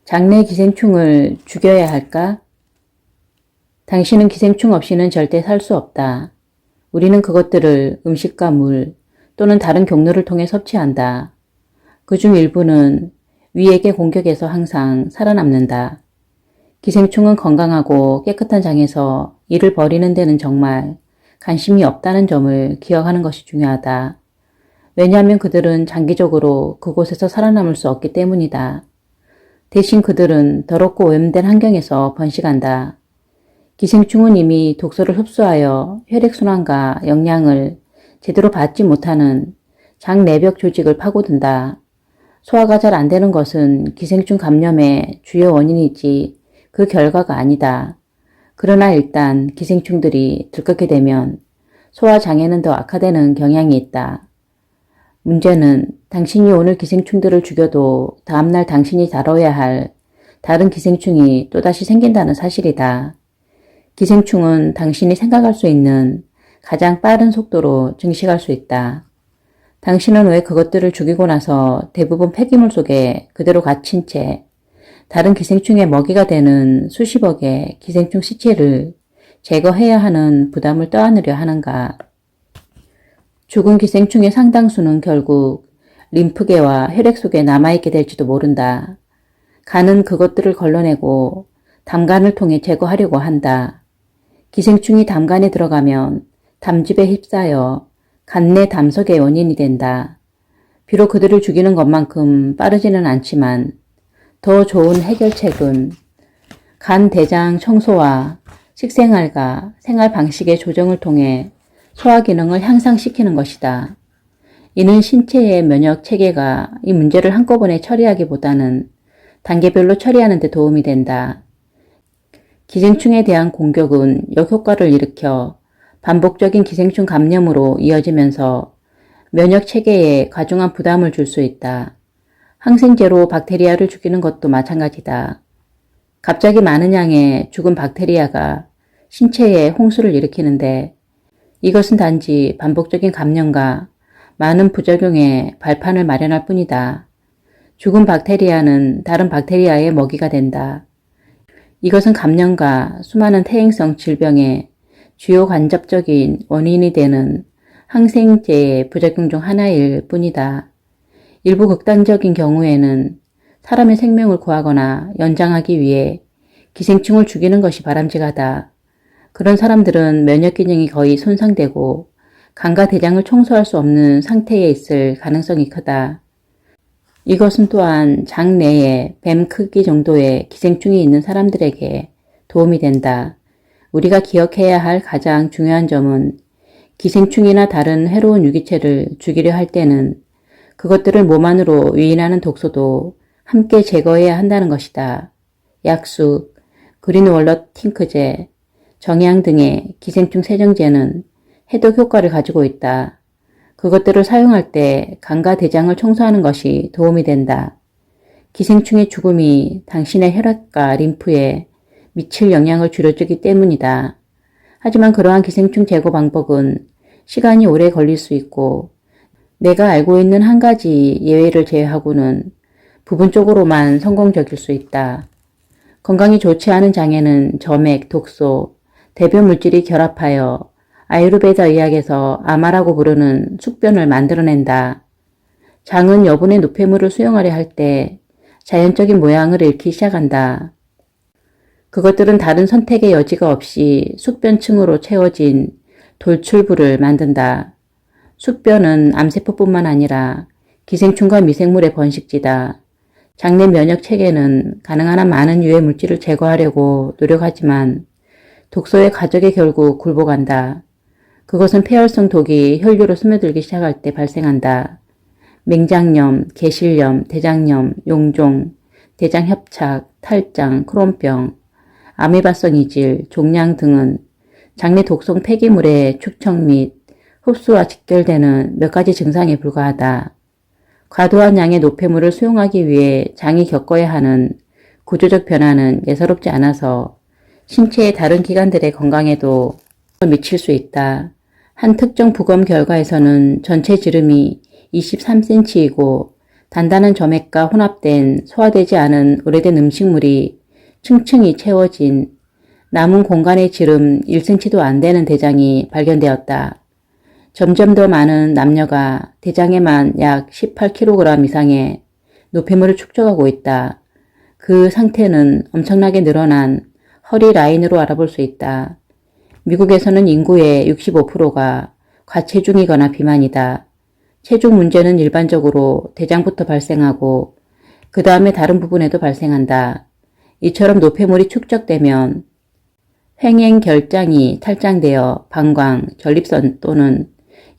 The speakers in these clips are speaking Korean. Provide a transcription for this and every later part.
장내 기생충을 죽여야 할까? 당신은 기생충 없이는 절대 살 수 없다. 우리는 그것들을 음식과 물 또는 다른 경로를 통해 섭취한다. 그중 일부는 위에게 공격해서 항상 살아남는다. 기생충은 건강하고 깨끗한 장에서 일을 벌이는 데는 정말 관심이 없다는 점을 기억하는 것이 중요하다. 왜냐하면 그들은 장기적으로 그곳에서 살아남을 수 없기 때문이다. 대신 그들은 더럽고 오염된 환경에서 번식한다. 기생충은 이미 독소를 흡수하여 혈액순환과 영양을 제대로 받지 못하는 장 내벽 조직을 파고든다. 소화가 잘 안 되는 것은 기생충 감염의 주요 원인이지 그 결과가 아니다. 그러나 일단 기생충들이 들끓게 되면 소화장애는 더 악화되는 경향이 있다. 문제는 당신이 오늘 기생충들을 죽여도 다음날 당신이 다뤄야 할 다른 기생충이 또다시 생긴다는 사실이다. 기생충은 당신이 생각할 수 있는 가장 빠른 속도로 증식할 수 있다. 당신은 왜 그것들을 죽이고 나서 대부분 폐기물 속에 그대로 갇힌 채 다른 기생충의 먹이가 되는 수십억의 기생충 시체를 제거해야 하는 부담을 떠안으려 하는가? 죽은 기생충의 상당수는 결국 림프계와 혈액 속에 남아있게 될지도 모른다. 간은 그것들을 걸러내고 담간을 통해 제거하려고 한다. 기생충이 담간에 들어가면 담즙에 휩싸여 간 내 담석의 원인이 된다. 비록 그들을 죽이는 것만큼 빠르지는 않지만 더 좋은 해결책은 간 대장 청소와 식생활과 생활 방식의 조정을 통해 소화 기능을 향상시키는 것이다. 이는 신체의 면역 체계가 이 문제를 한꺼번에 처리하기보다는 단계별로 처리하는 데 도움이 된다. 기생충에 대한 공격은 역효과를 일으켜 반복적인 기생충 감염으로 이어지면서 면역 체계에 과중한 부담을 줄 수 있다. 항생제로 박테리아를 죽이는 것도 마찬가지다. 갑자기 많은 양의 죽은 박테리아가 신체에 홍수를 일으키는데 이것은 단지 반복적인 감염과 많은 부작용의 발판을 마련할 뿐이다. 죽은 박테리아는 다른 박테리아의 먹이가 된다. 이것은 감염과 수많은 퇴행성 질병의 주요 간접적인 원인이 되는 항생제의 부작용 중 하나일 뿐이다. 일부 극단적인 경우에는 사람의 생명을 구하거나 연장하기 위해 기생충을 죽이는 것이 바람직하다. 그런 사람들은 면역 기능이 거의 손상되고 간과 대장을 청소할 수 없는 상태에 있을 가능성이 크다. 이것은 또한 장 내에 뱀 크기 정도의 기생충이 있는 사람들에게 도움이 된다. 우리가 기억해야 할 가장 중요한 점은 기생충이나 다른 해로운 유기체를 죽이려 할 때는 그것들을 몸 안으로 유인하는 독소도 함께 제거해야 한다는 것이다. 약수, 그린월넛 팅크제, 정향 등의 기생충 세정제는 해독 효과를 가지고 있다. 그것들을 사용할 때 간과 대장을 청소하는 것이 도움이 된다. 기생충의 죽음이 당신의 혈액과 림프에 미칠 영향을 줄여주기 때문이다. 하지만 그러한 기생충 제거 방법은 시간이 오래 걸릴 수 있고 내가 알고 있는 한 가지 예외를 제외하고는 부분적으로만 성공적일 수 있다. 건강이 좋지 않은 장에는 점액, 독소, 대변 물질이 결합하여 아유르베다 의학에서 아마라고 부르는 숙변을 만들어낸다. 장은 여분의 노폐물을 수용하려 할 때 자연적인 모양을 잃기 시작한다. 그것들은 다른 선택의 여지가 없이 숙변층으로 채워진 돌출부를 만든다. 숙변은 암세포뿐만 아니라 기생충과 미생물의 번식지다. 장내 면역 체계는 가능한 한 많은 유해 물질을 제거하려고 노력하지만 독소의 가적에 결국 굴복한다. 그것은 폐혈성 독이 혈류로 스며들기 시작할 때 발생한다. 맹장염, 개실염, 대장염, 용종, 대장협착, 탈장, 크론병, 아메바성 이질, 종양 등은 장내 독성 폐기물의 축적 및 흡수와 직결되는 몇 가지 증상에 불과하다. 과도한 양의 노폐물을 수용하기 위해 장이 겪어야 하는 구조적 변화는 예사롭지 않아서 신체의 다른 기관들의 건강에도 미칠 수 있다. 한 특정 부검 결과에서는 전체 지름이 23cm이고 단단한 점액과 혼합된 소화되지 않은 오래된 음식물이 층층이 채워진 남은 공간의 지름 1cm도 안 되는 대장이 발견되었다. 점점 더 많은 남녀가 대장에만 약 18kg 이상의 노폐물을 축적하고 있다. 그 상태는 엄청나게 늘어난 허리 라인으로 알아볼 수 있다. 미국에서는 인구의 65%가 과체중이거나 비만이다. 체중 문제는 일반적으로 대장부터 발생하고 그 다음에 다른 부분에도 발생한다. 이처럼 노폐물이 축적되면 횡행결장이 탈장되어 방광, 전립선 또는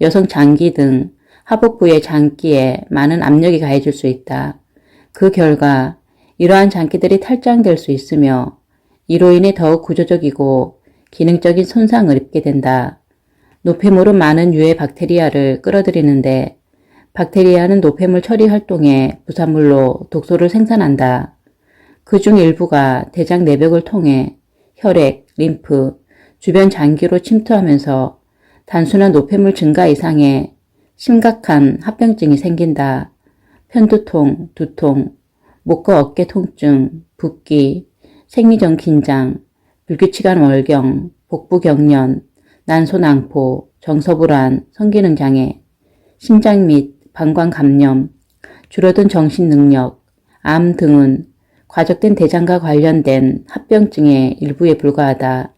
여성 장기 등 하복부의 장기에 많은 압력이 가해질 수 있다. 그 결과 이러한 장기들이 탈장될 수 있으며 이로 인해 더욱 구조적이고 기능적인 손상을 입게 된다. 노폐물은 많은 유해 박테리아를 끌어들이는데 박테리아는 노폐물 처리 활동에 부산물로 독소를 생산한다. 그중 일부가 대장 내벽을 통해 혈액, 림프, 주변 장기로 침투하면서 단순한 노폐물 증가 이상의 심각한 합병증이 생긴다. 편두통, 두통, 목과 어깨 통증, 붓기, 생리전 긴장, 불규칙한 월경, 복부 경련, 난소낭포, 정서불안, 성기능 장애, 심장 및 방광 감염, 줄어든 정신 능력, 암 등은 과적된 대장과 관련된 합병증의 일부에 불과하다.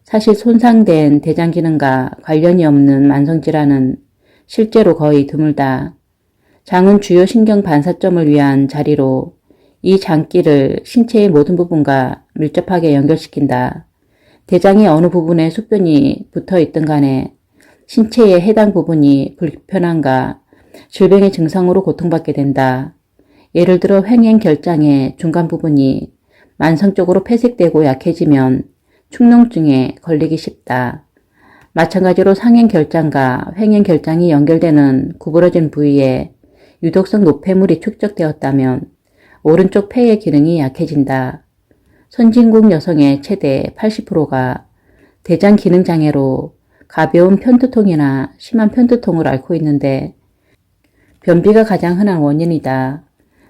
사실 손상된 대장 기능과 관련이 없는 만성질환은 실제로 거의 드물다. 장은 주요 신경 반사점을 위한 자리로 이 장기를 신체의 모든 부분과 밀접하게 연결시킨다. 대장의 어느 부분에 숙변이 붙어 있든 간에 신체의 해당 부분이 불편함과 질병의 증상으로 고통받게 된다. 예를 들어 횡행결장의 중간 부분이 만성적으로 폐색되고 약해지면 축농증에 걸리기 쉽다. 마찬가지로 상행결장과 횡행결장이 연결되는 구부러진 부위에 유독성 노폐물이 축적되었다면 오른쪽 폐의 기능이 약해진다. 선진국 여성의 최대 80%가 대장 기능 장애로 가벼운 편두통이나 심한 편두통을 앓고 있는데 변비가 가장 흔한 원인이다.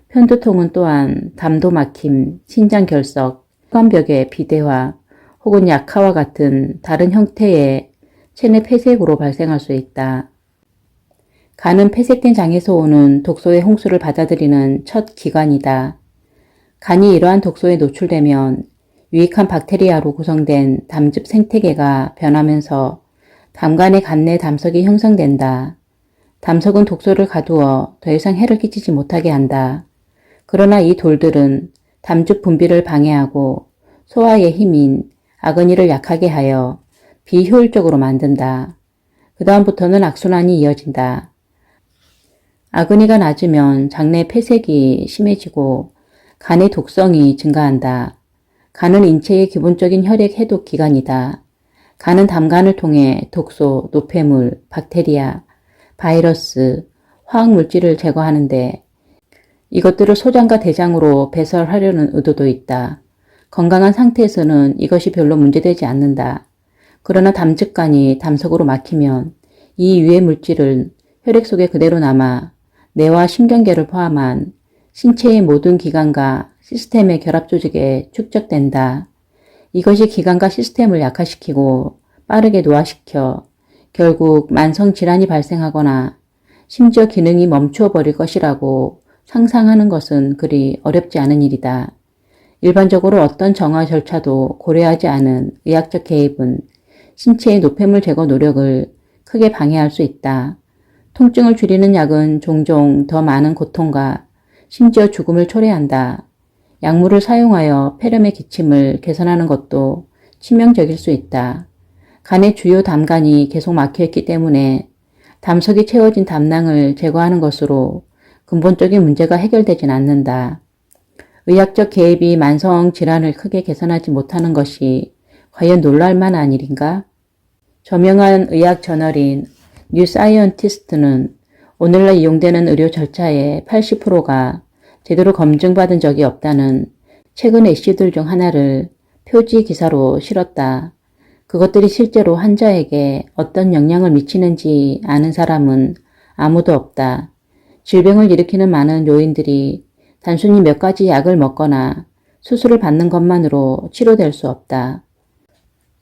편두통은 또한 담도 막힘, 신장 결석, 혈관벽의 비대화 혹은 약화와 같은 다른 형태의 체내 폐색으로 발생할 수 있다. 간은 폐색된 장에서 오는 독소의 홍수를 받아들이는 첫 기관이다. 간이 이러한 독소에 노출되면 유익한 박테리아로 구성된 담즙 생태계가 변하면서 담간의 간내 담석이 형성된다. 담석은 독소를 가두어 더 이상 해를 끼치지 못하게 한다. 그러나 이 돌들은 담즙 분비를 방해하고 소화의 힘인 아그니를 약하게 하여 비효율적으로 만든다. 그 다음부터는 악순환이 이어진다. 아그니가 낮으면 장내 폐색이 심해지고 간의 독성이 증가한다. 간은 인체의 기본적인 혈액 해독 기관이다. 간은 담간을 통해 독소, 노폐물, 박테리아, 바이러스, 화학물질을 제거하는데 이것들을 소장과 대장으로 배설하려는 의도도 있다. 건강한 상태에서는 이것이 별로 문제되지 않는다. 그러나 담즙관이 담석으로 막히면 이 유해 물질은 혈액 속에 그대로 남아 뇌와 신경계를 포함한 신체의 모든 기관과 시스템의 결합 조직에 축적된다. 이것이 기관과 시스템을 약화시키고 빠르게 노화시켜 결국 만성질환이 발생하거나 심지어 기능이 멈추어 버릴 것이라고 상상하는 것은 그리 어렵지 않은 일이다. 일반적으로 어떤 정화 절차도 고려하지 않은 의학적 개입은 신체의 노폐물 제거 노력을 크게 방해할 수 있다. 통증을 줄이는 약은 종종 더 많은 고통과 심지어 죽음을 초래한다. 약물을 사용하여 폐렴의 기침을 개선하는 것도 치명적일 수 있다. 간의 주요 담간이 계속 막혀있기 때문에 담석이 채워진 담낭을 제거하는 것으로 근본적인 문제가 해결되진 않는다. 의학적 개입이 만성 질환을 크게 개선하지 못하는 것이 과연 놀랄 만한 일인가? 저명한 의학 저널인 뉴 사이언티스트는 오늘날 이용되는 의료 절차의 80%가 제대로 검증받은 적이 없다는 최근 이슈들 중 하나를 표지 기사로 실었다. 그것들이 실제로 환자에게 어떤 영향을 미치는지 아는 사람은 아무도 없다. 질병을 일으키는 많은 요인들이 단순히 몇 가지 약을 먹거나 수술을 받는 것만으로 치료될 수 없다.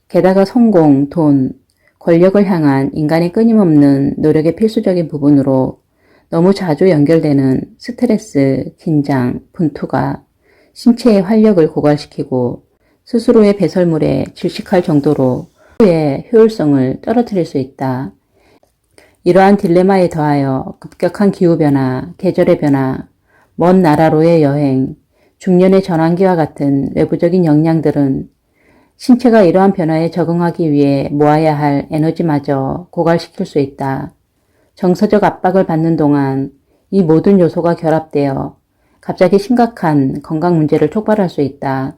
게다가 성공, 돈, 권력을 향한 인간의 끊임없는 노력의 필수적인 부분으로 너무 자주 연결되는 스트레스, 긴장, 분투가 신체의 활력을 고갈시키고 스스로의 배설물에 질식할 정도로 치료의 효율성을 떨어뜨릴 수 있다. 이러한 딜레마에 더하여 급격한 기후변화, 계절의 변화, 먼 나라로의 여행, 중년의 전환기와 같은 외부적인 영향들은 신체가 이러한 변화에 적응하기 위해 모아야 할 에너지마저 고갈시킬 수 있다. 정서적 압박을 받는 동안 이 모든 요소가 결합되어 갑자기 심각한 건강 문제를 촉발할 수 있다.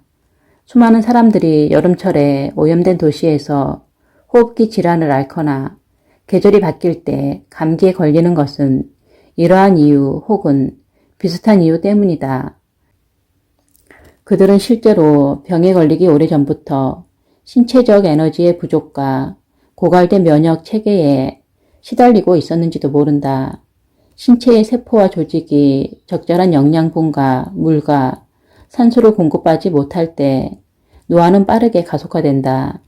수많은 사람들이 여름철에 오염된 도시에서 호흡기 질환을 앓거나 계절이 바뀔 때 감기에 걸리는 것은 이러한 이유 혹은 비슷한 이유 때문이다. 그들은 실제로 병에 걸리기 오래전부터 신체적 에너지의 부족과 고갈된 면역 체계에 시달리고 있었는지도 모른다. 신체의 세포와 조직이 적절한 영양분과 물과 산소를 공급하지 못할 때 노화는 빠르게 가속화된다.